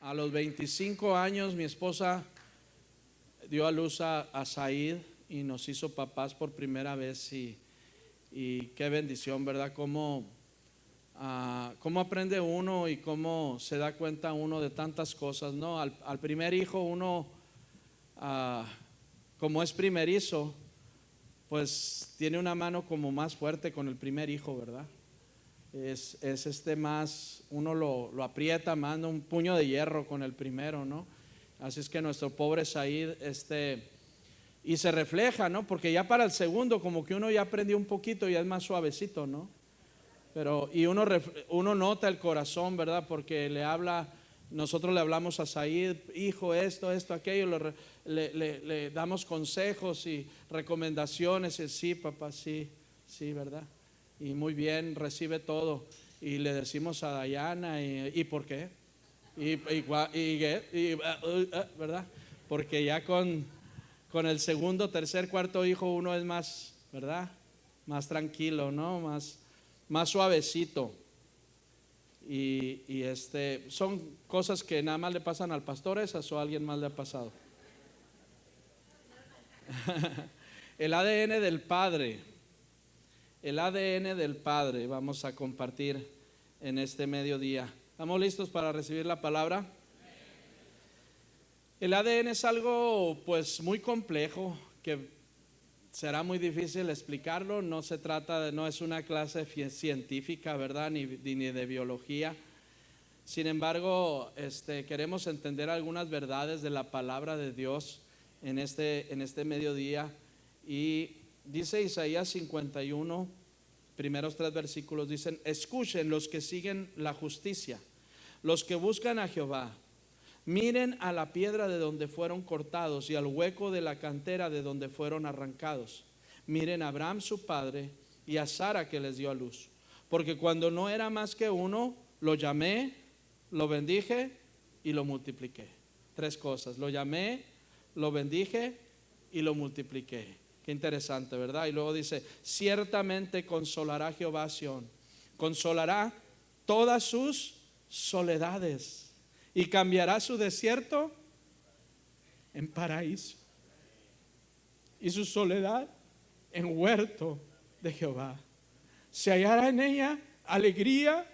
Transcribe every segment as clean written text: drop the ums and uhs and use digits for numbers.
A los 25 años mi esposa dio a luz a Said y nos hizo papás por primera vez y qué bendición, ¿verdad? Cómo aprende uno y cómo se da cuenta uno de tantas cosas, ¿no? Al primer hijo uno, como es primerizo, pues tiene una mano como más fuerte con el primer hijo, ¿verdad? Es más, uno lo aprieta más, ¿no? Un puño de hierro con el primero, ¿no? Así es que nuestro pobre Said, y se refleja, ¿no? Porque ya para el segundo como que uno ya aprendió un poquito y es más suavecito, ¿no? Pero, y uno nota el corazón, ¿verdad? Porque nosotros le hablamos a Said, hijo, esto, aquello, le damos consejos y recomendaciones, y sí, papá, sí, ¿verdad? Y muy bien, recibe todo. Y le decimos a Dayana, ¿y por qué? ¿Verdad? Porque ya con el segundo, tercer, cuarto hijo uno es más, ¿verdad? Más tranquilo, ¿no? Más suavecito. Y son cosas que nada más le pasan al pastor, esas o a alguien más le ha pasado. El ADN del Padre. El ADN del Padre vamos a compartir en este mediodía. ¿Estamos listos para recibir la palabra? El ADN es algo pues muy complejo que será muy difícil explicarlo. No es una clase científica, ¿verdad? Ni de biología. Sin embargo, queremos entender algunas verdades de la palabra de Dios en este mediodía. Y dice Isaías 51, primeros 3 versículos, dicen: escuchen los que siguen la justicia, los que buscan a Jehová. Miren a la piedra de donde fueron cortados y al hueco de la cantera de donde fueron arrancados. Miren a Abraham su padre y a Sara que les dio a luz. Porque cuando no era más que uno, lo llamé, lo bendije y lo multipliqué. 3 cosas: lo llamé, lo bendije y lo multipliqué. Qué interesante, ¿verdad? Y luego dice: ciertamente consolará Jehová a Sión, consolará todas sus soledades y cambiará su desierto en paraíso y su soledad en huerto de Jehová. Se hallará en ella alegría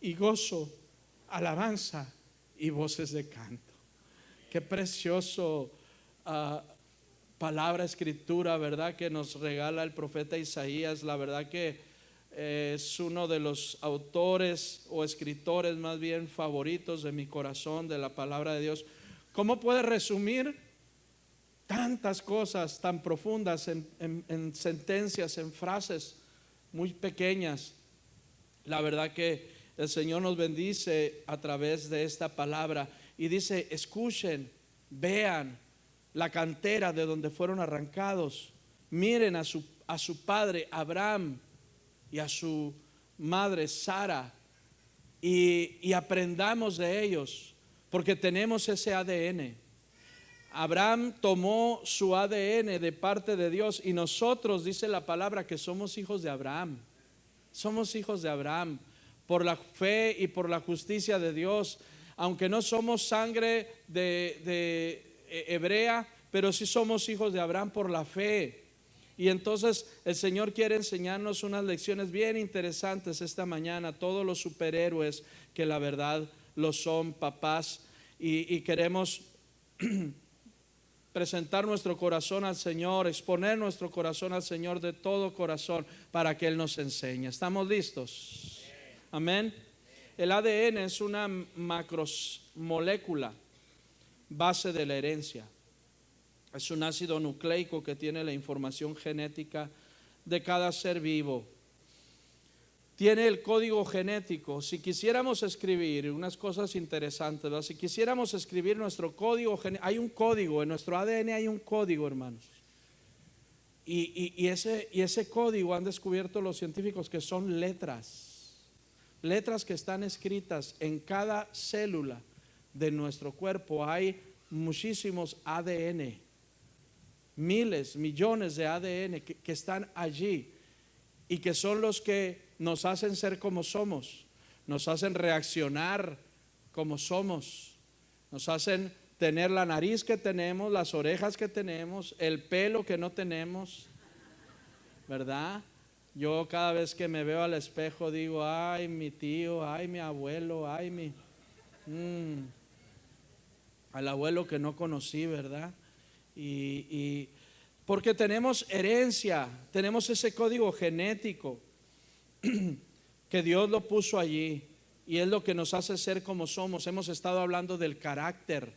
y gozo, alabanza y voces de canto. Qué precioso palabra, escritura, ¿verdad? Que nos regala el profeta Isaías. La verdad que es uno de los autores o escritores más bien favoritos de mi corazón, de la palabra de Dios. ¿Cómo puede resumir tantas cosas tan profundas en sentencias, en frases muy pequeñas? La verdad que el Señor nos bendice a través de esta palabra y dice: escuchen, vean la cantera de donde fueron arrancados, miren a su padre Abraham y a su madre Sara y aprendamos de ellos, porque tenemos ese ADN. Abraham tomó su ADN de parte de Dios y nosotros, dice la palabra, que somos hijos de Abraham. Somos hijos de Abraham por la fe y por la justicia de Dios, aunque no somos sangre de hebrea, pero sí somos hijos de Abraham por la fe. Y entonces el Señor quiere enseñarnos unas lecciones bien interesantes esta mañana. Todos los superhéroes que la verdad lo son, papás, y queremos presentar nuestro corazón al Señor, exponer nuestro corazón al Señor de todo corazón para que Él nos enseñe. ¿Estamos listos? Amén. El ADN es una macromolécula base de la herencia. Es un ácido nucleico que tiene la información genética de cada ser vivo. Tiene el código genético. Si quisiéramos escribir unas cosas interesantes, ¿verdad? Si quisiéramos escribir nuestro código genético, hay un código, en nuestro ADN hay un código, hermanos. Y ese código han descubierto los científicos que son letras que están escritas en cada célula de nuestro cuerpo. Hay muchísimos ADN. Miles, millones de ADN que están allí y que son los que nos hacen ser como somos, nos hacen reaccionar como somos, Nos hacen tener la nariz que tenemos, las orejas que tenemos, el pelo que no tenemos, ¿verdad? Yo cada vez que me veo al espejo digo, ay, mi tío, ay, mi abuelo, ay, al abuelo que no conocí, ¿verdad? Y porque tenemos herencia, tenemos ese código genético que Dios lo puso allí y es lo que nos hace ser como somos. Hemos estado hablando del carácter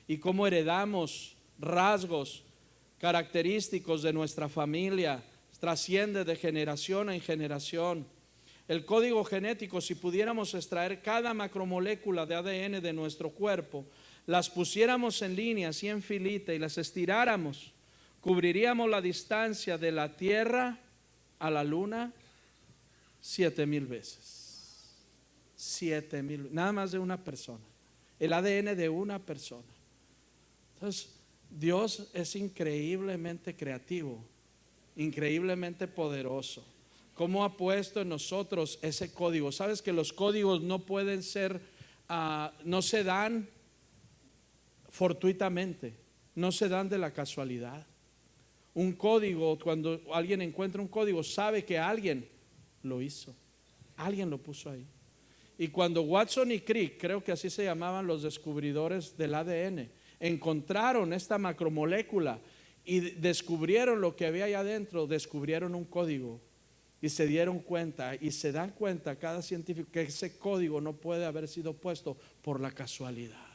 y cómo heredamos rasgos característicos de nuestra familia, trasciende de generación en generación. El código genético, si pudiéramos extraer cada macromolécula de ADN de nuestro cuerpo, las pusiéramos en línea, así en filita, y las estiráramos, cubriríamos la distancia de la Tierra a la Luna 7,000 veces. 7,000, nada más de una persona. El ADN de una persona. Entonces, Dios es increíblemente creativo, increíblemente poderoso. ¿Cómo ha puesto en nosotros ese código? Sabes que los códigos no pueden ser, no se dan fortuitamente, no se dan de la casualidad. Un código, cuando alguien encuentra un código, sabe que alguien lo hizo, alguien lo puso ahí. Y cuando Watson y Crick, creo que así se llamaban los descubridores del ADN, encontraron esta macromolécula y descubrieron lo que había allá adentro, descubrieron un código y se dieron cuenta y se dan cuenta cada científico que ese código no puede haber sido puesto por la casualidad.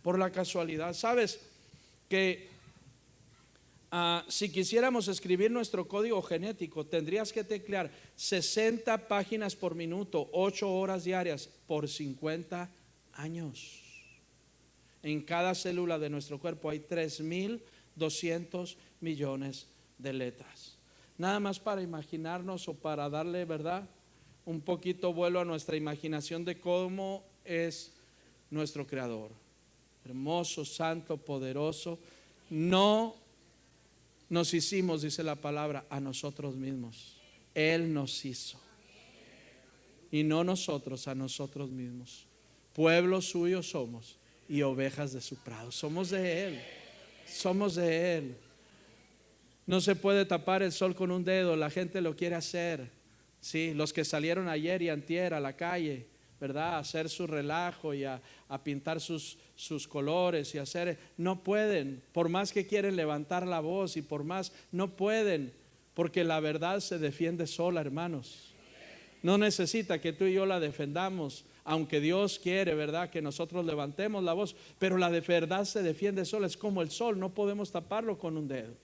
Por la casualidad. Sabes que si quisiéramos escribir nuestro código genético, tendrías que teclear 60 páginas por minuto, 8 horas diarias por 50 años. En cada célula de nuestro cuerpo hay 3,200 millones de letras. Nada más para imaginarnos o para darle, ¿verdad?, un poquito vuelo a nuestra imaginación de cómo es nuestro Creador. Hermoso, santo, poderoso. No nos hicimos, dice la palabra, a nosotros mismos. Él nos hizo. Y no nosotros a nosotros mismos. Pueblo suyo somos y ovejas de su prado. Somos de Él. Somos de Él. No se puede tapar el sol con un dedo. La gente lo quiere hacer. Sí, los que salieron ayer y antier a la calle, ¿verdad?, a hacer su relajo y a pintar sus colores y hacer, no pueden, por más que quieren levantar la voz y por más, no pueden, porque la verdad se defiende sola, hermanos. No necesita que tú y yo la defendamos, aunque Dios quiere, ¿verdad?, que nosotros levantemos la voz, pero la de verdad se defiende sola, es como el sol, no podemos taparlo con un dedo.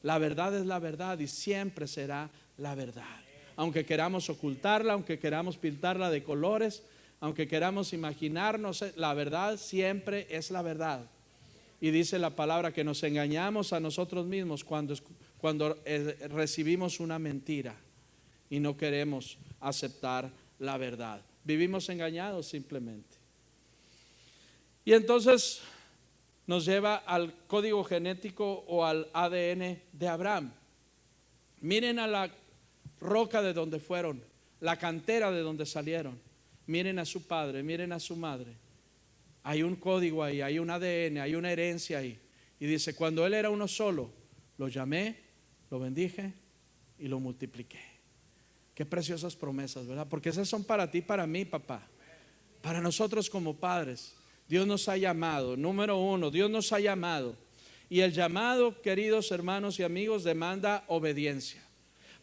La verdad es la verdad y siempre será la verdad. Aunque queramos ocultarla, aunque queramos pintarla de colores, aunque queramos imaginarnos, la verdad siempre es la verdad. Y dice la palabra que nos engañamos a nosotros mismos cuando recibimos una mentira y no queremos aceptar la verdad. Vivimos engañados simplemente. Y entonces nos lleva al código genético o al ADN de Abraham. Miren a la roca de donde fueron, la cantera de donde salieron. Miren a su padre, miren a su madre. Hay un código ahí, hay un ADN, hay una herencia ahí. Y dice, cuando él era uno solo, lo llamé, lo bendije y lo multipliqué. Qué preciosas promesas, ¿verdad? Porque esas son para ti, para mí, papá. Para nosotros como padres. Dios nos ha llamado. Número uno, Dios nos ha llamado. Y el llamado, queridos hermanos y amigos, demanda obediencia.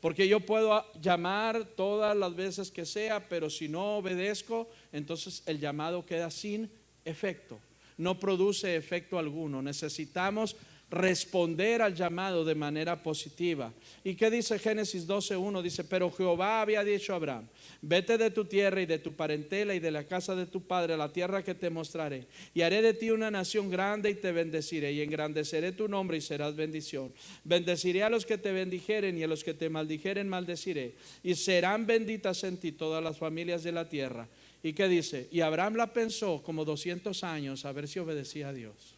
Porque yo puedo llamar todas las veces que sea, pero si no obedezco, entonces el llamado queda sin efecto. No produce efecto alguno. Necesitamos responder al llamado de manera positiva. ¿Y qué dice Génesis 12:1? Dice, pero Jehová había dicho a Abraham, vete de tu tierra y de tu parentela y de la casa de tu padre a la tierra que te mostraré, y haré de ti una nación grande y te bendeciré y engrandeceré tu nombre y serás bendición. Bendeciré a los que te bendijeren y a los que te maldijeren maldeciré, y serán benditas en ti todas las familias de la tierra. ¿Y qué dice? Y Abraham la pensó como 200 años a ver si obedecía a Dios,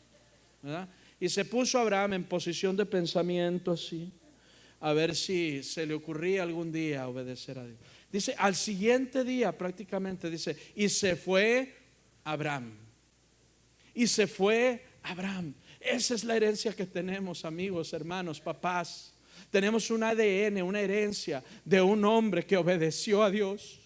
¿verdad? Y se puso Abraham en posición de pensamiento así, a ver si se le ocurría algún día obedecer a Dios. Dice, al siguiente día prácticamente dice, y se fue Abraham. Y se fue Abraham. Esa es la herencia que tenemos, amigos, hermanos, papás. Tenemos un ADN, una herencia de un hombre que obedeció a Dios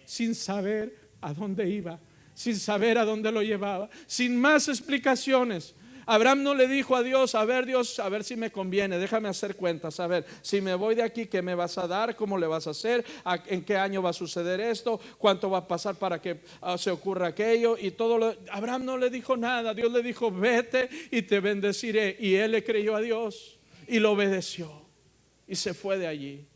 sin saber a dónde iba, sin saber a dónde lo llevaba, sin más explicaciones. Abraham no le dijo a Dios: a ver, Dios, a ver si me conviene, déjame hacer cuentas, a ver, si me voy de aquí, ¿qué me vas a dar? ¿Cómo le vas a hacer? ¿En qué año va a suceder esto? ¿Cuánto va a pasar para que se ocurra aquello? Y todo Abraham no le dijo nada. Dios le dijo: vete y te bendeciré. Y él le creyó a Dios y lo obedeció y se fue de allí.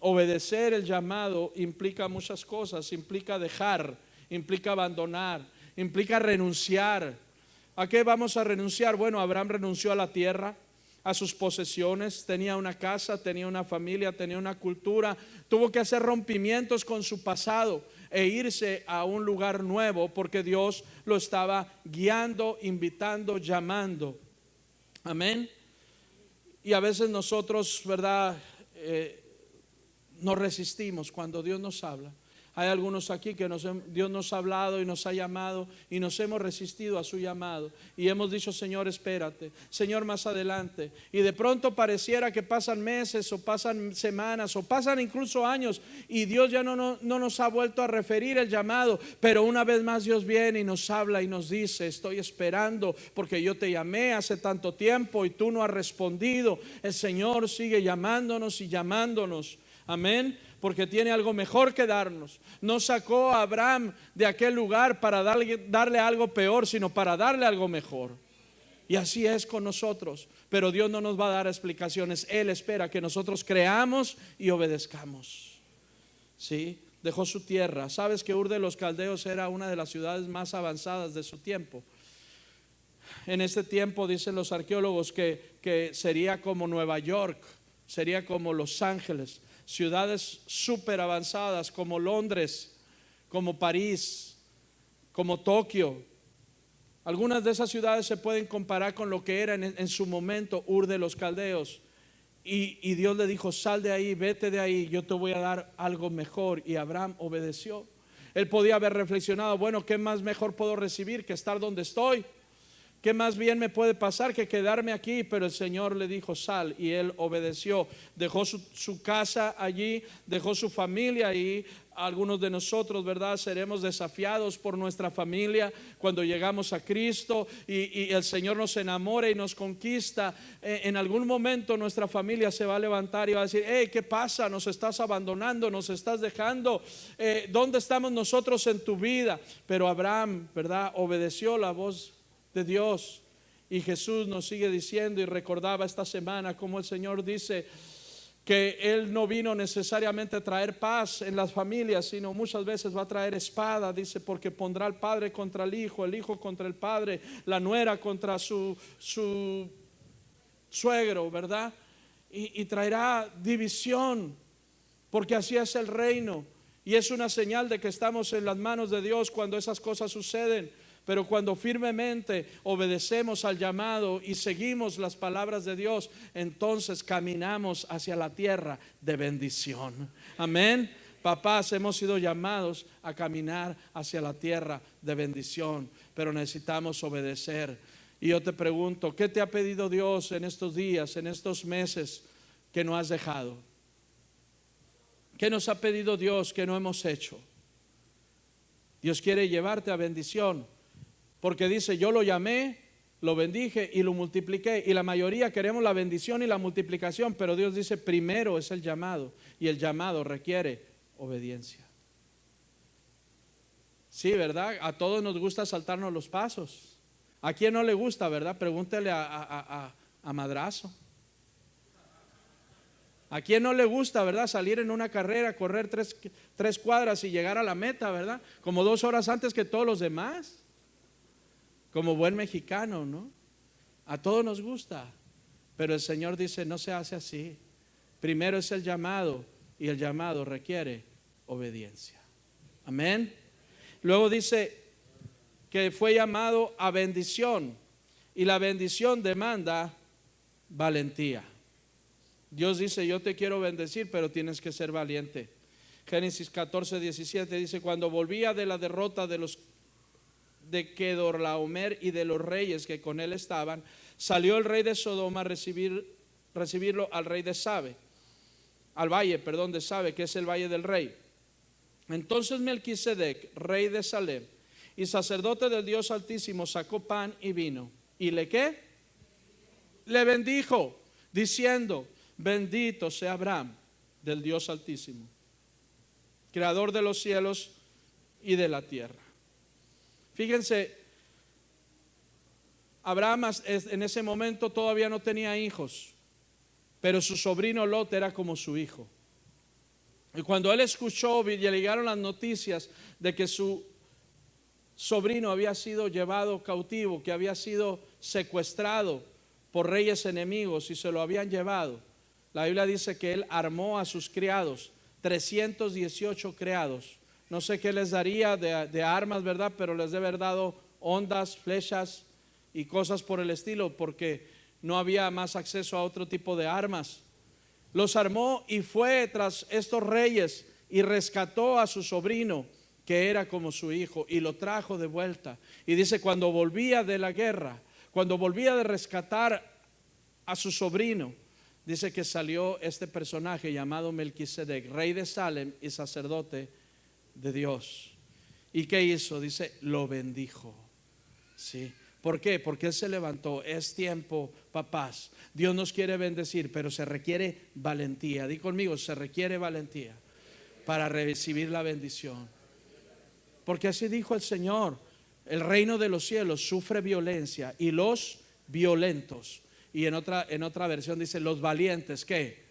Obedecer el llamado implica muchas cosas. Implica dejar, implica abandonar, implica renunciar. ¿A qué vamos a renunciar? Bueno, Abraham renunció a la tierra, a sus posesiones. Tenía una casa, tenía una familia, tenía una cultura. Tuvo que hacer rompimientos con su pasado e irse a un lugar nuevo, porque Dios lo estaba guiando, invitando, llamando. Amén. Y a veces nosotros, ¿verdad? Nos resistimos cuando Dios nos habla. Hay algunos aquí que Dios nos ha hablado y nos ha llamado y nos hemos resistido a su llamado y hemos dicho: Señor, espérate, Señor, más adelante. Y de pronto pareciera que pasan meses o pasan semanas o pasan incluso años y Dios ya no nos ha vuelto a referir el llamado. Pero una vez más Dios viene y nos habla y nos dice: estoy esperando porque yo te llamé hace tanto tiempo y tú no has respondido. El Señor sigue llamándonos y llamándonos. Amén. Porque tiene algo mejor que darnos. No sacó a Abraham de aquel lugar para darle algo peor, sino para darle algo mejor. Y así es con nosotros. Pero Dios no nos va a dar explicaciones. Él espera que nosotros creamos y obedezcamos. ¿Sí? Dejó su tierra. ¿Sabes que Ur de los Caldeos era una de las ciudades más avanzadas de su tiempo? En este tiempo dicen los arqueólogos que sería como Nueva York, sería como Los Ángeles. Ciudades súper avanzadas como Londres, como París, como Tokio. Algunas de esas ciudades se pueden comparar con lo que era en su momento Ur de los Caldeos. Y Dios le dijo: sal de ahí, vete de ahí, yo te voy a dar algo mejor. Y Abraham obedeció. Él podía haber reflexionado: bueno, ¿qué más mejor puedo recibir que estar donde estoy? ¿Qué más bien me puede pasar que quedarme aquí? Pero el Señor le dijo: sal, y él obedeció. Dejó su casa allí, dejó su familia allí. Algunos de nosotros, ¿verdad?, seremos desafiados por nuestra familia cuando llegamos a Cristo y el Señor nos enamora y nos conquista. En algún momento nuestra familia se va a levantar y va a decir: hey, ¿qué pasa? Nos estás abandonando, nos estás dejando. ¿Dónde estamos nosotros en tu vida? Pero Abraham, ¿verdad?, obedeció la voz de Dios. Y Jesús nos sigue diciendo, y recordaba esta semana como el Señor dice que Él no vino necesariamente a traer paz en las familias, sino muchas veces va a traer espada. Dice: porque pondrá al padre contra el hijo contra el padre, la nuera contra su suegro, ¿verdad? Y traerá división, porque así es el reino. Y es una señal de que estamos en las manos de Dios cuando esas cosas suceden. Pero cuando firmemente obedecemos al llamado y seguimos las palabras de Dios, entonces caminamos hacia la tierra de bendición. Amén. Papás, hemos sido llamados a caminar hacia la tierra de bendición, pero necesitamos obedecer. Y yo te pregunto: ¿qué te ha pedido Dios en estos días, en estos meses que no has dejado? ¿Qué nos ha pedido Dios que no hemos hecho? Dios quiere llevarte a bendición, porque dice: yo lo llamé, lo bendije y lo multipliqué. Y la mayoría queremos la bendición y la multiplicación, pero Dios dice: primero es el llamado, y el llamado requiere obediencia. Sí, ¿verdad? A todos nos gusta saltarnos los pasos. ¿A quién no le gusta, verdad? Pregúntele a Madrazo. ¿A quién no le gusta, verdad, salir en una carrera, correr tres cuadras y llegar a la meta, verdad? Como 2 horas antes que todos los demás. Como buen mexicano, ¿no? A todos nos gusta. Pero el Señor dice: no se hace así. Primero es el llamado, y el llamado requiere obediencia. Amén. Luego dice que fue llamado a bendición, y la bendición demanda valentía. Dios dice: yo te quiero bendecir, pero tienes que ser valiente. Génesis 14:17 dice: cuando volvía de la derrota de los de Kedorlaomer y de los reyes que con él estaban, salió el rey de Sodoma a recibirlo al rey de Sabe, al valle, perdón, de Sabe, que es el valle del rey. Entonces Melquisedec, rey de Salem y sacerdote del Dios Altísimo, sacó pan y vino. ¿Y le qué? Le bendijo, diciendo: bendito sea Abraham del Dios Altísimo, creador de los cielos y de la tierra. Fíjense, Abraham en ese momento todavía no tenía hijos, pero su sobrino Lot era como su hijo. Y cuando él escuchó y le llegaron las noticias de que su sobrino había sido llevado cautivo, que había sido secuestrado por reyes enemigos y se lo habían llevado, la Biblia dice que él armó a sus criados, 318 criados. No sé qué les daría de armas, ¿verdad? Pero les debe haber dado ondas, flechas y cosas por el estilo, porque no había más acceso a otro tipo de armas. Los armó y fue tras estos reyes y rescató a su sobrino, que era como su hijo, y lo trajo de vuelta. Y dice, cuando volvía de la guerra, cuando volvía de rescatar a su sobrino, dice que salió este personaje llamado Melquisedec, rey de Salem y sacerdote de Dios. ¿Y qué hizo? Dice, lo bendijo. ¿Sí? ¿Por qué? Porque él se levantó. Es tiempo, papás. Dios nos quiere bendecir, pero se requiere valentía. Di conmigo, se requiere valentía para recibir la bendición. Porque así dijo el Señor: el reino de los cielos sufre violencia y los violentos. Y en otra versión dice: los valientes, ¿qué?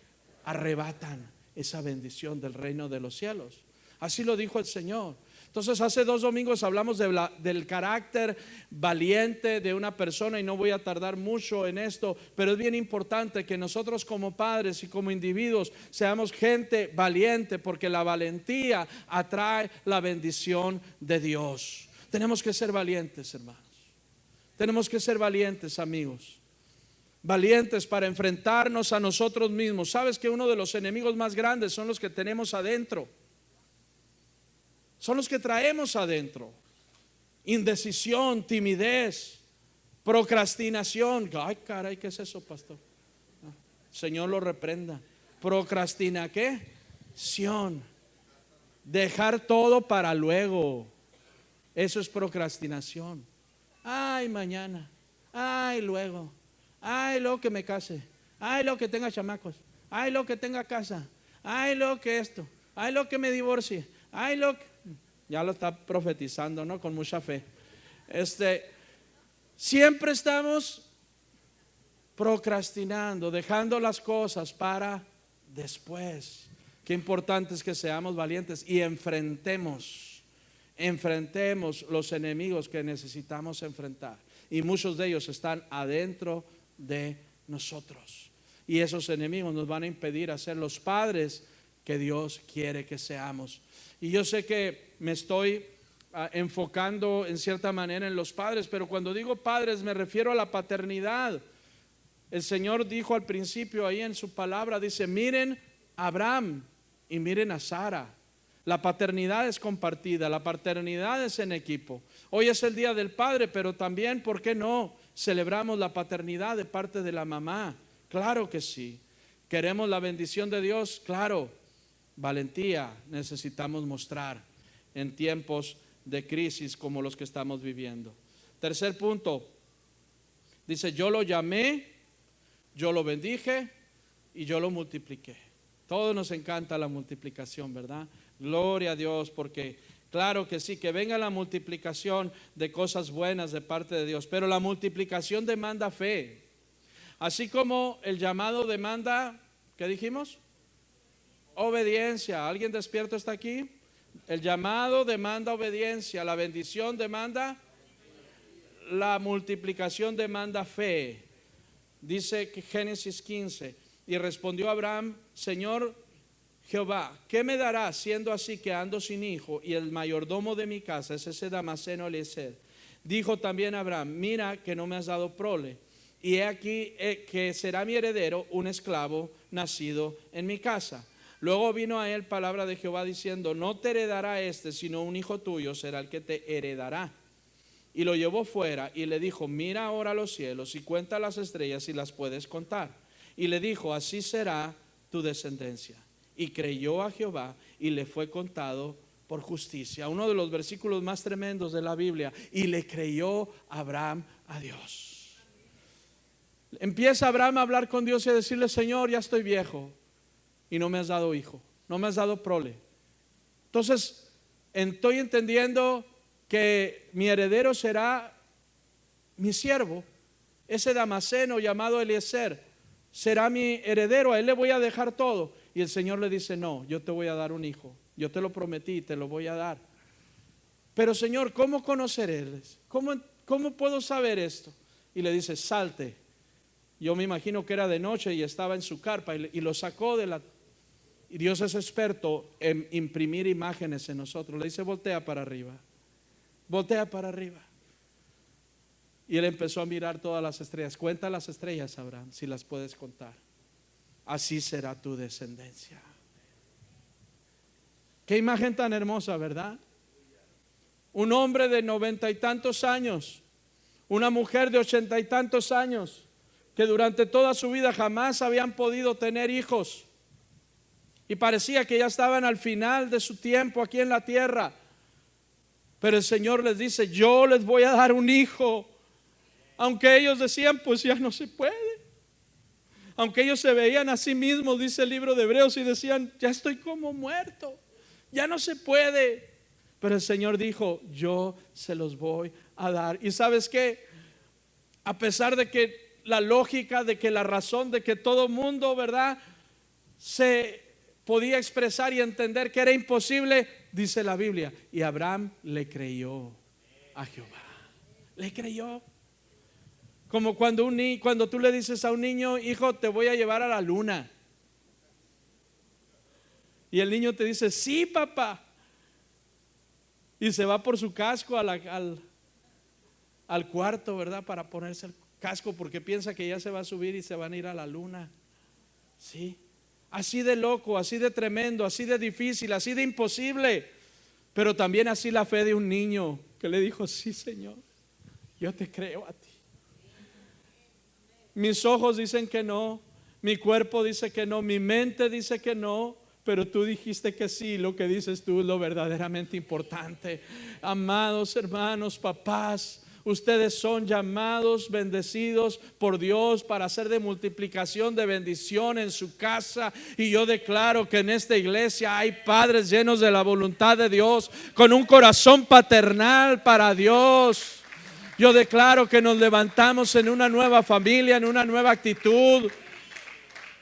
Arrebatan esa bendición del reino de los cielos. Así lo dijo el Señor. Entonces hace 2 domingos hablamos del carácter valiente de una persona, y no voy a tardar mucho en esto, pero es bien importante que nosotros como padres y como individuos seamos gente valiente, porque la valentía atrae la bendición de Dios. Tenemos que ser valientes, hermanos. Tenemos que ser valientes, amigos. Valientes para enfrentarnos a nosotros mismos. Sabes que uno de los enemigos más grandes son los que tenemos adentro. Son los que traemos adentro: indecisión, timidez, procrastinación. Ay, caray, ¿qué es eso, pastor? Señor lo reprenda. Procrastina, ¿qué? Dejar todo para luego. Eso es procrastinación. Ay, mañana. Ay, luego. Ay, luego que me case. Ay, luego que tenga chamacos. Ay, luego que tenga casa. Ay, luego que esto. Ay, luego que me divorcie. Ay, luego que... Ya lo está profetizando, ¿no? Con mucha fe. Siempre estamos procrastinando, dejando las cosas para después. Qué importante es que seamos valientes y enfrentemos los enemigos que necesitamos enfrentar. Y muchos de ellos están adentro de nosotros. Y esos enemigos nos van a impedir ser los padres que Dios quiere que seamos. Y yo sé que me estoy enfocando en cierta manera en los padres, pero cuando digo padres me refiero a la paternidad. El Señor dijo al principio ahí en su palabra, dice: miren a Abraham y miren a Sara. La paternidad es compartida, la paternidad es en equipo. Hoy es el día del padre, pero también, ¿por qué no celebramos la paternidad de parte de la mamá? Claro que sí. ¿Queremos la bendición de Dios? Claro. Valentía necesitamos mostrar en tiempos de crisis como los que estamos viviendo. Tercer punto, dice: yo lo llamé, yo lo bendije y yo lo multipliqué. Todos nos encanta la multiplicación, ¿verdad? Gloria a Dios, porque claro que sí, que venga la multiplicación de cosas buenas de parte de Dios, pero la multiplicación demanda fe. Así como el llamado demanda, ¿qué dijimos? Obediencia. ¿Alguien despierto está aquí? El llamado demanda obediencia, la bendición demanda, la multiplicación demanda fe. Dice que Génesis 15: y respondió Abraham: Señor Jehová, ¿qué me dará siendo así que ando sin hijo y el mayordomo de mi casa es ese Damaseno Eliezer? Dijo también Abraham: mira que no me has dado prole, y he aquí que será mi heredero un esclavo nacido en mi casa. Luego vino a él palabra de Jehová diciendo: no te heredará sino un hijo tuyo será el que te heredará. y lo llevó fuera y le dijo: mira ahora los cielos y cuenta las estrellas si las puedes contar. Y le dijo: así será tu descendencia. Y creyó a Jehová y le fue contado por justicia. Uno de los versículos más tremendos de la Biblia. Y le creyó Abraham a Dios. Empieza Abraham a hablar con Dios y a decirle: Señor, ya estoy viejo y no me has dado hijo, no me has dado prole. Entonces estoy entendiendo que mi heredero será mi siervo, ese Damaseno llamado Eliezer será mi heredero, a él le voy a dejar todo. Y el Señor le dice: no, yo te voy a dar un hijo, yo te lo prometí y te lo voy a dar. Pero Señor, ¿cómo conoceré? ¿Cómo puedo saber esto? Y le dice: salte. Yo me imagino que era de noche y estaba en su carpa y lo sacó de la... Y Dios es experto en imprimir imágenes en nosotros. Le dice: voltea para arriba, voltea para arriba. Y él empezó a mirar todas las estrellas. Cuenta las estrellas, Abraham, si las puedes contar. Así será tu descendencia. Qué imagen tan hermosa, ¿verdad? Un hombre de 90 y tantos años, una mujer de 80 y tantos años, que durante toda su vida jamás habían podido tener hijos. Y parecía que ya estaban al final de su tiempo aquí en la tierra. Pero el Señor les dice: yo les voy a dar un hijo. Aunque ellos decían: pues ya no se puede. Aunque ellos se veían a sí mismos, dice el libro de Hebreos, y decían: ya estoy como muerto, ya no se puede. Pero el Señor dijo: yo se los voy a dar. Y ¿sabes qué? A pesar de que la lógica, de que la razón, de que todo mundo, ¿verdad?, se podía expresar y entender que era imposible, dice la Biblia, y Abraham le creyó a Jehová. Le creyó. Como cuando tú le dices a un niño: hijo, te voy a llevar a la luna. Y el niño te dice: sí, papá. Y se va por su casco al cuarto, ¿verdad?, para ponerse el casco, porque piensa que ya se va a subir y se van a ir a la luna. Sí. Así de loco, así de tremendo, así de difícil, así de imposible. Pero también así la fe de un niño que le dijo: sí, Señor, yo te creo a ti. Mis ojos dicen que no, mi cuerpo dice que no, mi mente dice que no, pero tú dijiste que sí. Lo que dices tú es lo verdaderamente importante. Amados hermanos, papás, ustedes son llamados, bendecidos por Dios para hacer de multiplicación, de bendición en su casa. Y yo declaro que en esta iglesia hay padres llenos de la voluntad de Dios, con un corazón paternal para Dios. Yo declaro que nos levantamos en una nueva familia, en una nueva actitud,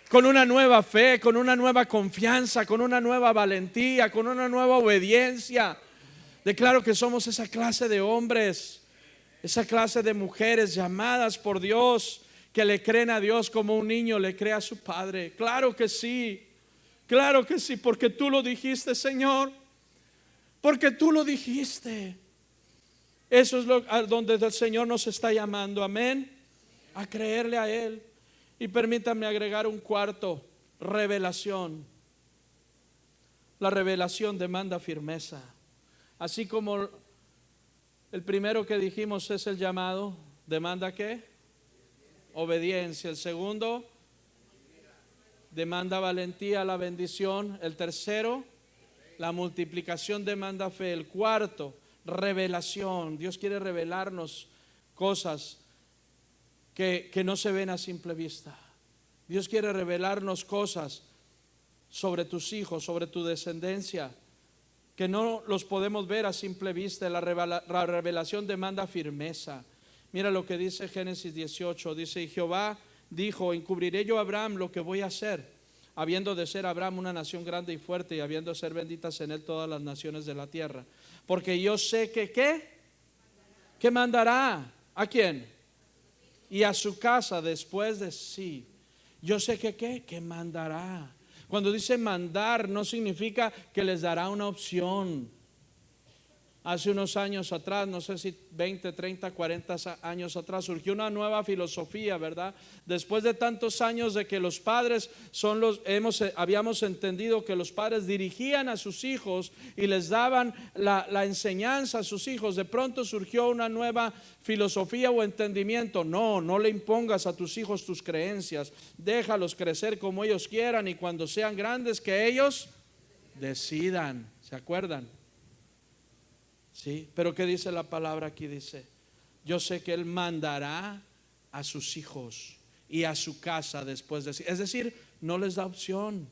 con una nueva fe, con una nueva confianza, con una nueva valentía, con una nueva obediencia. Declaro que somos esa clase de hombres, esa clase de mujeres llamadas por Dios, que le creen a Dios como un niño le cree a su padre. Claro que sí, porque tú lo dijiste, Señor, porque tú lo dijiste. Eso es a donde el Señor nos está llamando, amén, a creerle a Él. Y permítanme agregar un cuarto: revelación. La revelación demanda firmeza. Así como el primero que dijimos es el llamado, demanda ¿qué? Obediencia. El segundo demanda valentía, la bendición. El tercero, la multiplicación, demanda fe. El cuarto, revelación. Dios quiere revelarnos cosas que no se ven a simple vista. Dios quiere revelarnos cosas sobre tus hijos, sobre tu descendencia, que no los podemos ver a simple vista. La revelación demanda firmeza. Mira lo que dice Génesis 18. Dice: y Jehová dijo: encubriré yo a Abraham lo que voy a hacer, habiendo de ser Abraham una nación grande y fuerte, y habiendo de ser benditas en él todas las naciones de la tierra. Porque yo sé que ¿qué mandará? ¿A quién? Y a su casa después de sí. Yo sé que mandará. Cuando dice mandar, no significa que les dará una opción. hace unos años atrás, no sé si 20, 30, 40 años atrás, surgió una nueva filosofía, ¿verdad? Después de tantos años de que los padres habíamos entendido que los padres dirigían a sus hijos y les daban la enseñanza a sus hijos, de pronto surgió una nueva filosofía o entendimiento. No le impongas a tus hijos tus creencias, déjalos crecer como ellos quieran y cuando sean grandes que ellos decidan. ¿Se acuerdan? Sí, pero ¿qué dice la palabra aquí? Dice, yo sé que Él mandará a sus hijos y a su casa después de sí. Es decir, no les da opción.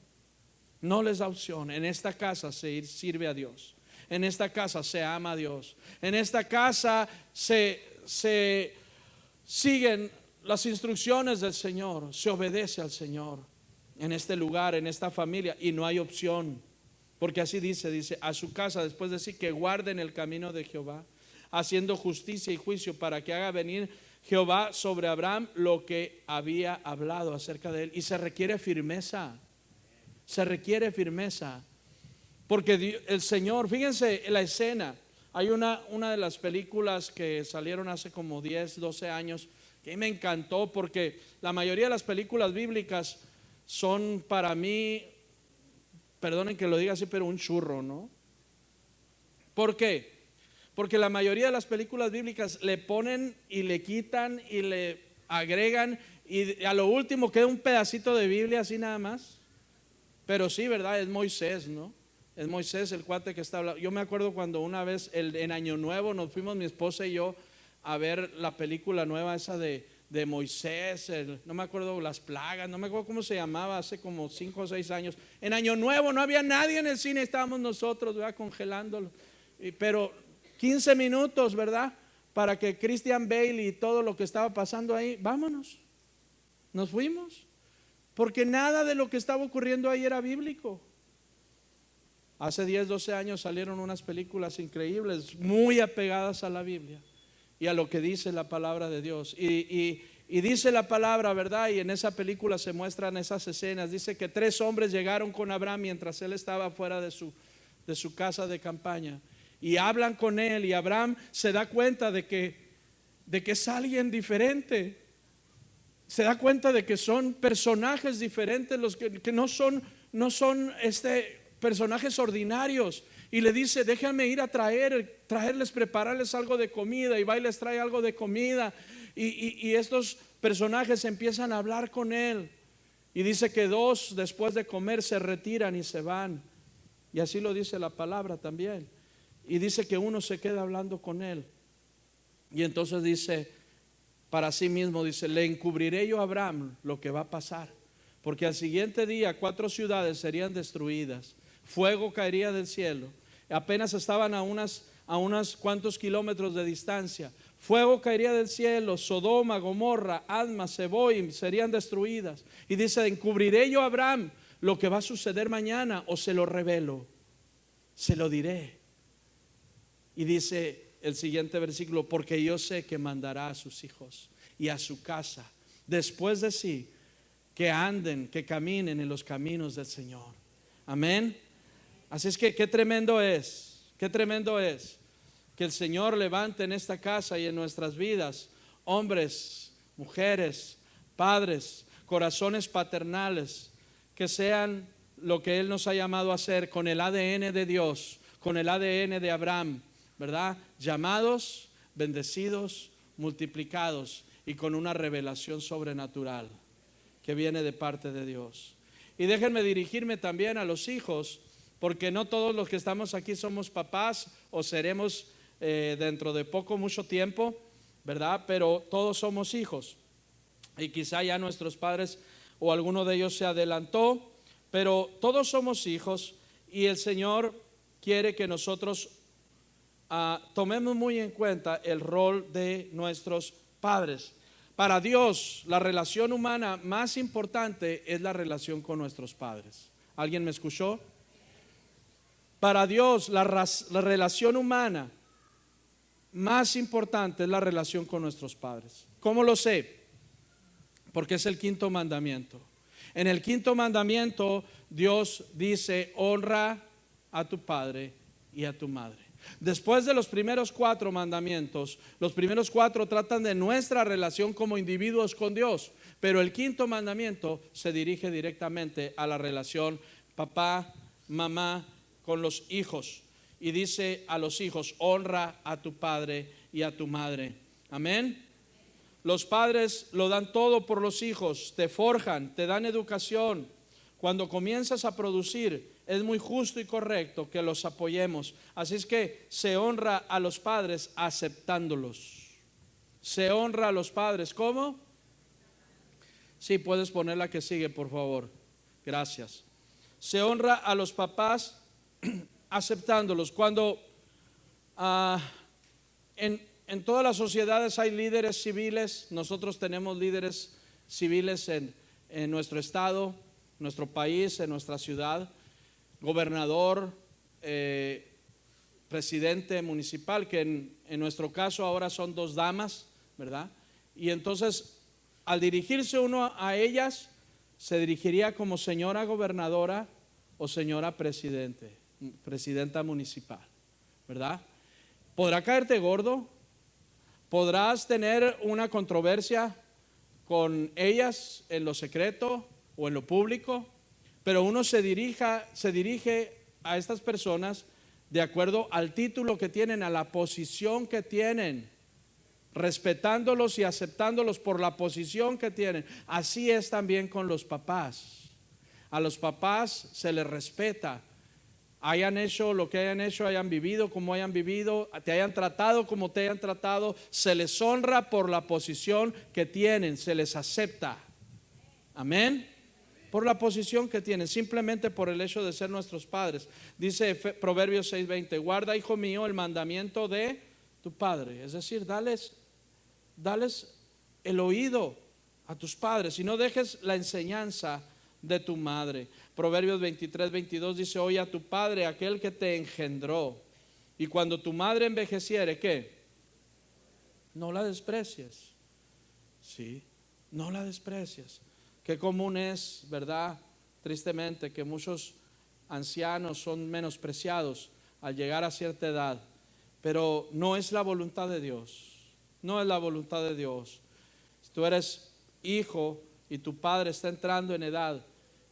No les da opción. En esta casa se sirve a Dios. En esta casa se ama a Dios. En esta casa se siguen las instrucciones del Señor. Se obedece al Señor. En este lugar, en esta familia. Y no hay opción. Porque así dice, a su casa, después de decir que guarden el camino de Jehová, haciendo justicia y juicio para que haga venir Jehová sobre Abraham lo que había hablado acerca de él. Y se requiere firmeza, porque el Señor, fíjense la escena, hay una de las películas que salieron hace como 10, 12 años, que me encantó porque la mayoría de las películas bíblicas son para mí, perdonen que lo diga así, pero un churro, ¿no? ¿Por qué? Porque la mayoría de las películas bíblicas le ponen y le quitan y le agregan y a lo último queda un pedacito de Biblia así nada más. Pero sí, ¿verdad? Es Moisés, ¿no? Es Moisés el cuate que está hablando. Yo me acuerdo cuando una vez en Año Nuevo nos fuimos mi esposa y yo a ver la película nueva esa de Moisés, no me acuerdo las plagas, no me acuerdo cómo se llamaba, hace como 5 o 6 años. En Año Nuevo no había nadie en el cine, estábamos nosotros, ¿verdad? Congelándolo. Pero 15 minutos, ¿verdad? Para que Christian Bale y todo lo que estaba pasando ahí, vámonos. Nos fuimos. Porque nada de lo que estaba ocurriendo ahí era bíblico. Hace 10, 12 años salieron unas películas increíbles, muy apegadas a la Biblia y a lo que dice la palabra de Dios. Y dice la palabra, ¿verdad? Y en esa película se muestran esas escenas. Dice que 3 hombres llegaron con Abraham mientras él estaba fuera de su casa de campaña. Y hablan con él y Abraham se da cuenta de que es alguien diferente. Se da cuenta de que son personajes diferentes, los que no son personajes ordinarios. Y le dice, déjame ir a traerles, prepararles algo de comida. Y va y les trae algo de comida. Y estos personajes empiezan a hablar con él. Y dice que 2 después de comer se retiran y se van. Y así lo dice la palabra también. Y dice que uno se queda hablando con él. Y entonces dice para sí mismo, dice, le encubriré yo a Abraham lo que va a pasar. Porque al siguiente día 4 ciudades serían destruidas. Fuego caería del cielo. Apenas estaban a unos cuantos kilómetros de distancia. Fuego caería del cielo. Sodoma, Gomorra, Adma, Seboim serían destruidas. Y dice, encubriré yo a Abraham lo que va a suceder mañana, o se lo revelo, se lo diré. Y dice el siguiente versículo, porque yo sé que mandará a sus hijos y a su casa después de sí, que anden, que caminen en los caminos del Señor. Amén. Así es que qué tremendo es que el Señor levante en esta casa y en nuestras vidas hombres, mujeres, padres, corazones paternales, que sean lo que Él nos ha llamado a hacer, con el ADN de Dios, con el ADN de Abraham, ¿verdad? Llamados, bendecidos, multiplicados y con una revelación sobrenatural que viene de parte de Dios. Y déjenme dirigirme también a los hijos, porque no todos los que estamos aquí somos papás o seremos dentro de mucho tiempo, ¿verdad? Pero todos somos hijos. Y quizá ya nuestros padres o alguno de ellos se adelantó, pero todos somos hijos y el Señor quiere que nosotros tomemos muy en cuenta el rol de nuestros padres. Para Dios, la relación humana más importante es la relación con nuestros padres. ¿Alguien me escuchó? Para Dios, la relación humana más importante es la relación con nuestros padres. ¿Cómo lo sé? Porque es el 5º mandamiento. En el 5º mandamiento, Dios dice, honra a tu padre y a tu madre. Después de los primeros 4 mandamientos, los primeros 4 tratan de nuestra relación como individuos con Dios, pero el 5.º mandamiento se dirige directamente a la relación papá, mamá con los hijos, y dice a los hijos: honra a tu padre y a tu madre. Amén. Los padres lo dan todo por los hijos, te forjan, te dan educación. Cuando comienzas a producir, es muy justo y correcto que los apoyemos. Así es que se honra a los padres aceptándolos. Se honra a los padres, ¿cómo? Sí, puedes poner la que sigue, por favor. Gracias. Se honra a los papás aceptándolos. Cuando en todas las sociedades hay líderes civiles, nosotros tenemos líderes civiles en nuestro estado, nuestro país, en nuestra ciudad, gobernador, presidente municipal, que en nuestro caso ahora son 2 damas, ¿verdad? Y entonces, al dirigirse uno a ellas, se dirigiría como señora gobernadora o señora presidenta municipal, ¿verdad? ¿Podrá caerte gordo? ¿Podrás tener una controversia con ellas en lo secreto o en lo público? Pero uno se dirige a estas personas de acuerdo al título que tienen, a la posición que tienen, respetándolos y aceptándolos por la posición que tienen. Así es también con los papás. A los papás se les respeta, hayan hecho lo que hayan hecho, hayan vivido como hayan vivido, te hayan tratado como te hayan tratado, se les honra por la posición que tienen, se les acepta. Amén. Por la posición que tienen, simplemente por el hecho de ser nuestros padres. Dice Proverbios 6:20: guarda, hijo mío, el mandamiento de tu padre. Es decir, dales el oído a tus padres y no dejes la enseñanza de tu madre. Proverbios 23:22 dice: oye a tu padre, aquel que te engendró, y cuando tu madre envejeciere, ¿qué? No la desprecies. Sí, no la desprecies. Qué común es, ¿verdad? Tristemente, que muchos ancianos son menospreciados al llegar a cierta edad, pero no es la voluntad de Dios. No es la voluntad de Dios. Si tú eres hijo y tu padre está entrando en edad,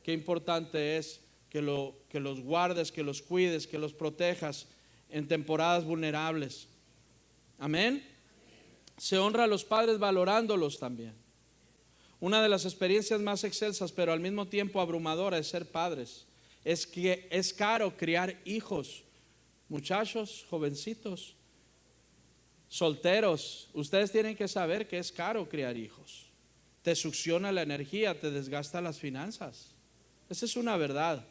qué importante es que los guardes, que los cuides, que los protejas en temporadas vulnerables. Amén. Se honra a los padres valorándolos también. Una de las experiencias más excelsas, pero al mismo tiempo abrumadora, es ser padres. Es que es caro criar hijos. Muchachos, jovencitos, solteros, ustedes tienen que saber que es caro criar hijos. Te succiona la energía, te desgasta las finanzas. Esa es una verdad.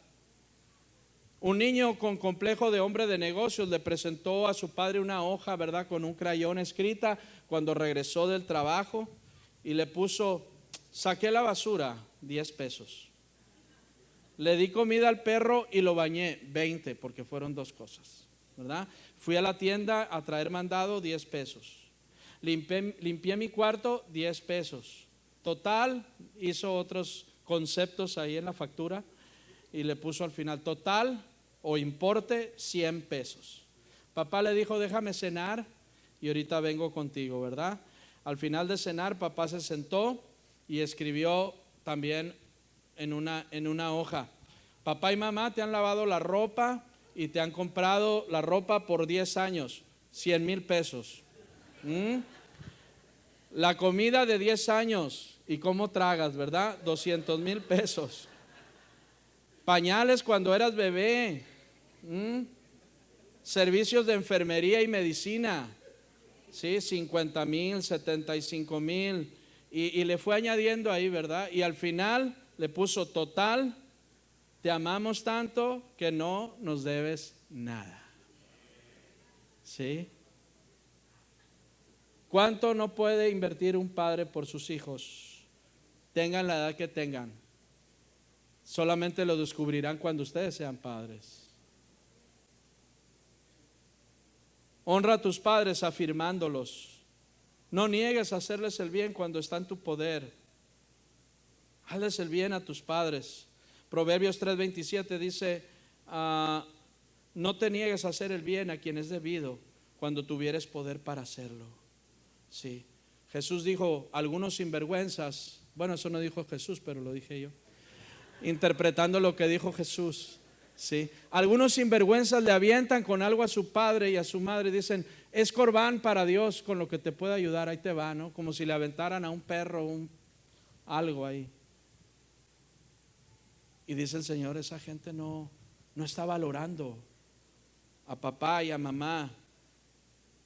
Un niño con complejo de hombre de negocios le presentó a su padre una hoja, ¿verdad?, con un crayón escrita cuando regresó del trabajo, y le puso: saqué la basura, 10 pesos. Le di comida al perro y lo bañé, 20, porque fueron 2 cosas, ¿verdad? Fui a la tienda a traer mandado, 10 pesos. Limpié mi cuarto, 10 pesos. Total, hizo otros conceptos ahí en la factura y le puso al final: total o importe, 100 pesos. Papá le dijo: déjame cenar y ahorita vengo contigo, ¿verdad? Al final de cenar, papá se sentó y escribió también en una hoja: papá y mamá te han lavado la ropa y te han comprado la ropa por 10 años, 100,000 pesos. La comida de 10 años y cómo tragas, ¿verdad? 200,000 pesos. Pañales cuando eras bebé. Servicios de enfermería y medicina, ¿sí? 50,000, 75,000. Y le fue añadiendo ahí, ¿verdad? Y al final le puso: total, te amamos tanto que no nos debes nada. ¿Sí? ¿Cuánto no puede invertir un padre por sus hijos? Tengan la edad que tengan. Solamente lo descubrirán cuando ustedes sean padres. Honra a tus padres afirmándolos. No niegues a hacerles el bien cuando está en tu poder. Hazles el bien a tus padres. Proverbios 3:27 dice: No te niegues a hacer el bien a quien es debido cuando tuvieres poder para hacerlo. Sí. Jesús dijo, algunos sinvergüenzas, bueno, eso no dijo Jesús, pero lo dije yo, interpretando lo que dijo Jesús. Sí. Algunos sinvergüenzas le avientan con algo a su padre y a su madre y dicen, es corbán para Dios con lo que te puede ayudar, ahí te va, ¿no? Como si le aventaran a un perro algo ahí. Y dice el Señor, esa gente no está valorando a papá y a mamá.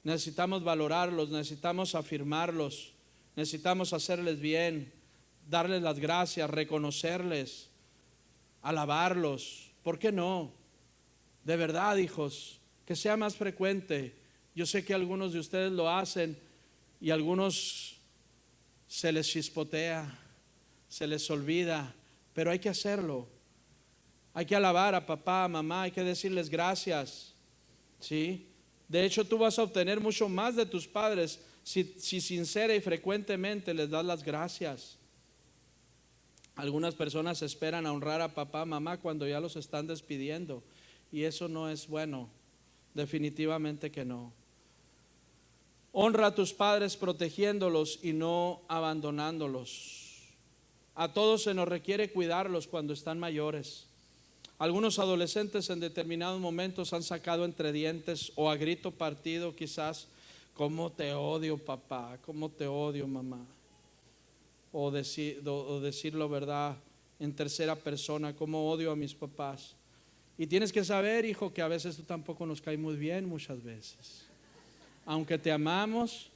Necesitamos valorarlos, necesitamos afirmarlos, necesitamos hacerles bien, darles las gracias, reconocerles, alabarlos. ¿Por qué no? De verdad, hijos, que sea más frecuente. Yo sé que algunos de ustedes lo hacen y a algunos se les chispotea, se les olvida, pero hay que hacerlo. Hay que alabar a papá, a mamá, hay que decirles gracias. ¿Sí? De hecho, tú vas a obtener mucho más de tus padres si sincera y frecuentemente les das las gracias. Algunas personas esperan a honrar a papá, mamá cuando ya los están despidiendo, y eso no es bueno, definitivamente que no. Honra a tus padres protegiéndolos y no abandonándolos. A todos se nos requiere cuidarlos cuando están mayores. Algunos adolescentes en determinados momentos han sacado entre dientes o a grito partido quizás, cómo te odio papá, cómo te odio mamá. O decirlo, verdad, en tercera persona, cómo odio a mis papás. Y tienes que saber, hijo, que a veces tú tampoco nos caes muy bien muchas veces. Aunque te amamos,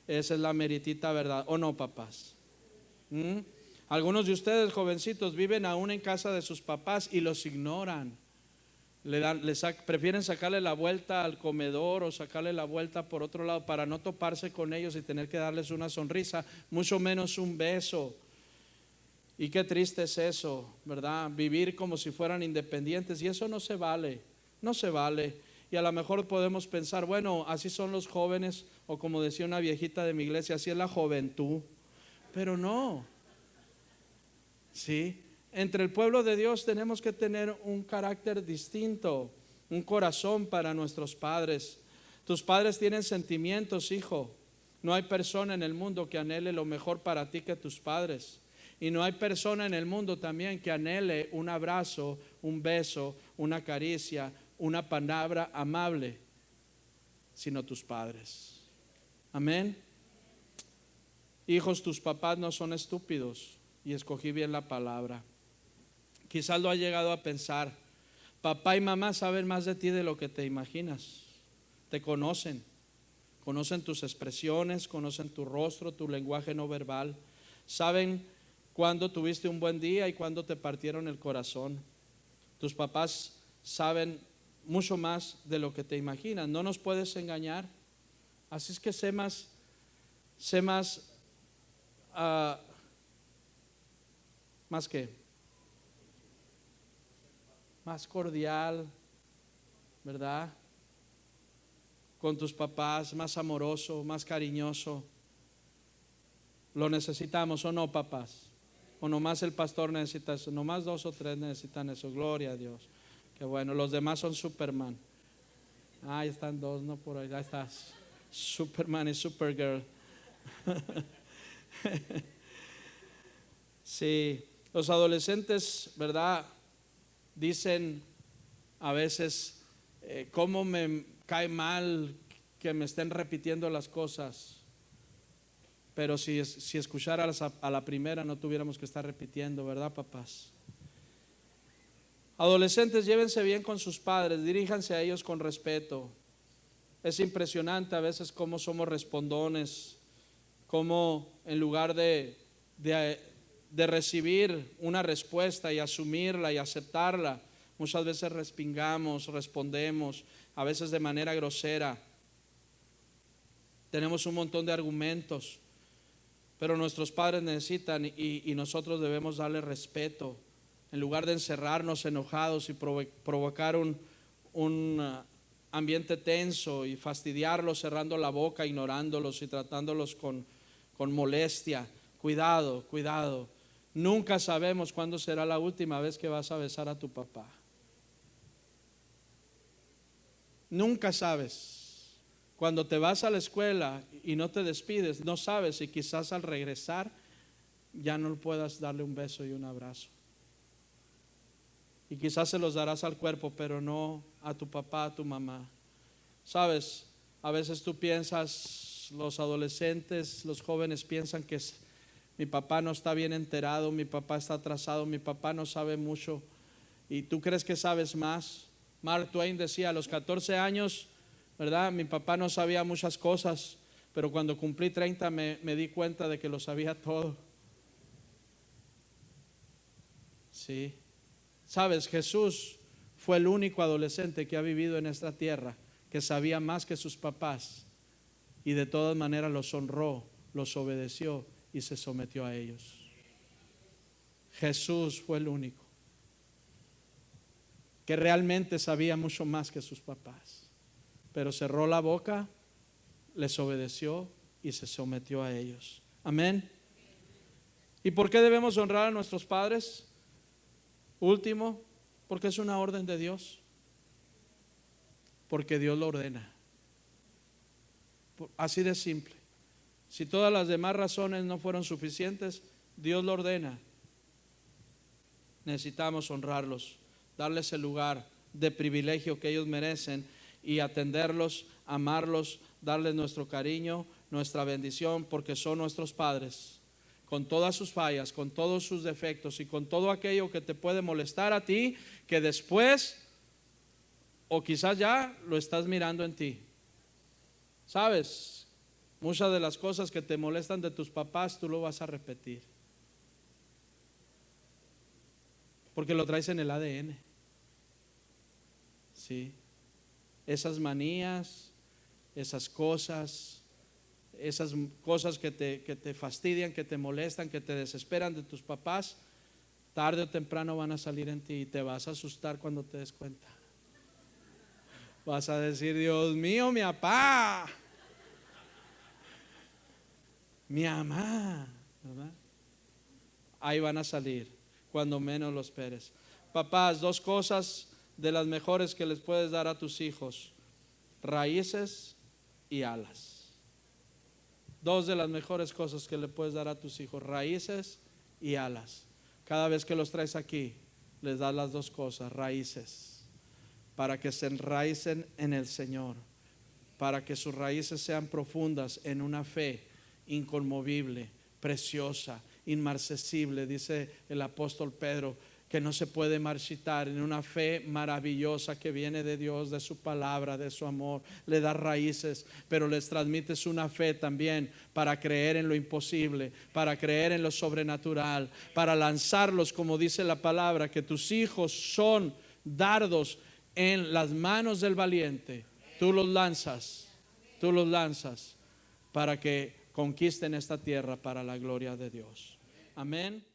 esa es la meritita verdad, ¿o no, papás? Algunos de ustedes, jovencitos, viven aún en casa de sus papás y los ignoran. Prefieren sacarle la vuelta al comedor o sacarle la vuelta por otro lado para no toparse con ellos y tener que darles una sonrisa, mucho menos un beso. Y qué triste es eso, ¿verdad? Vivir como si fueran independientes, y eso no se vale, no se vale. Y a lo mejor podemos pensar, bueno, así son los jóvenes, o como decía una viejita de mi iglesia, así es la juventud. Pero no. Sí, entre el pueblo de Dios tenemos que tener un carácter distinto, un corazón para nuestros padres. Tus padres tienen sentimientos, hijo. No hay persona en el mundo que anhele lo mejor para ti que tus padres. Y no hay persona en el mundo también que anhele un abrazo, un beso, una caricia, una palabra amable, sino tus padres. Amén. Hijos, tus papás no son estúpidos. Y escogí bien la palabra. Quizás lo has llegado a pensar. Papá y mamá saben más de ti de lo que te imaginas. Te conocen. Conocen tus expresiones, conocen tu rostro, tu lenguaje no verbal. Saben cuándo tuviste un buen día y cuándo te partieron el corazón. Tus papás saben mucho más de lo que te imaginas. No nos puedes engañar. Así es que sé más que más cordial, ¿verdad? Con tus papás, más amoroso, más cariñoso. Lo necesitamos, ¿o no, papás? O nomás el pastor necesita eso, nomás 2 o 3 necesitan eso. Gloria a Dios. Qué bueno, los demás son Superman. Ahí están 2, no por ahí, ahí estás. Superman y Supergirl. Sí. Los adolescentes, ¿verdad? Dicen a veces, cómo me cae mal que me estén repitiendo las cosas. Pero si escucharas a la primera no tuviéramos que estar repitiendo, ¿verdad, papás? Adolescentes, llévense bien con sus padres, diríjanse a ellos con respeto. Es impresionante a veces cómo somos respondones, cómo en lugar de recibir una respuesta y asumirla y aceptarla, muchas veces respingamos, respondemos, a veces de manera grosera. Tenemos un montón de argumentos, pero nuestros padres necesitan y nosotros debemos darle respeto, en lugar de encerrarnos enojados y provocar un ambiente tenso y fastidiarlos, cerrando la boca, ignorándolos y tratándolos con molestia. Cuidado, cuidado. Nunca sabemos cuándo será la última vez que vas a besar a tu papá. Nunca sabes. Cuando te vas a la escuela y no te despides, no sabes si quizás al regresar ya no puedas darle un beso y un abrazo. Y quizás se los darás al cuerpo, pero no a tu papá, a tu mamá. Sabes, a veces tú piensas, los adolescentes, los jóvenes piensan que mi papá no está bien enterado, mi papá está atrasado, mi papá no sabe mucho. Y tú crees que sabes más. Mark Twain decía: a los 14 años, ¿verdad? Mi papá no sabía muchas cosas, pero cuando cumplí 30 me di cuenta de que lo sabía todo. Sí. Sabes, Jesús fue el único adolescente que ha vivido en esta tierra que sabía más que sus papás, y de todas maneras los honró, los obedeció y se sometió a ellos. Jesús fue el único que realmente sabía mucho más que sus papás, pero cerró la boca, les obedeció y se sometió a ellos. Amén. ¿Y por qué debemos honrar a nuestros padres? Último, porque es una orden de Dios. Porque Dios lo ordena. Así de simple. Si todas las demás razones no fueron suficientes, Dios lo ordena. Necesitamos honrarlos, darles el lugar de privilegio que ellos merecen y atenderlos, amarlos, darles nuestro cariño, nuestra bendición, porque son nuestros padres, con todas sus fallas, con todos sus defectos y con todo aquello que te puede molestar a ti, que después o quizás ya lo estás mirando en ti. Sabes, muchas de las cosas que te molestan de tus papás tú lo vas a repetir, porque lo traes en el ADN. Sí. Esas manías, esas cosas que te fastidian, que te molestan, que te desesperan de tus papás, tarde o temprano van a salir en ti y te vas a asustar cuando te des cuenta. Vas a decir: Dios mío, mi papá, mi mamá, ¿verdad? Ahí van a salir cuando menos lo esperes. Papás, dos cosas de las mejores que les puedes dar a tus hijos: raíces y alas. Dos de las mejores cosas que le puedes dar a tus hijos: raíces y alas. Cada vez que los traes aquí, les das las dos cosas: raíces, para que se enraicen en el Señor, para que sus raíces sean profundas en una fe inconmovible, preciosa, inmarcesible, dice el apóstol Pedro, que no se puede marchitar, en una fe maravillosa que viene de Dios, de su palabra, de su amor. Le da raíces, pero les transmites una fe también para creer en lo imposible, para creer en lo sobrenatural, para lanzarlos, como dice la palabra, que tus hijos son dardos en las manos del valiente. Tú los lanzas para que conquisten esta tierra para la gloria de Dios. Amén.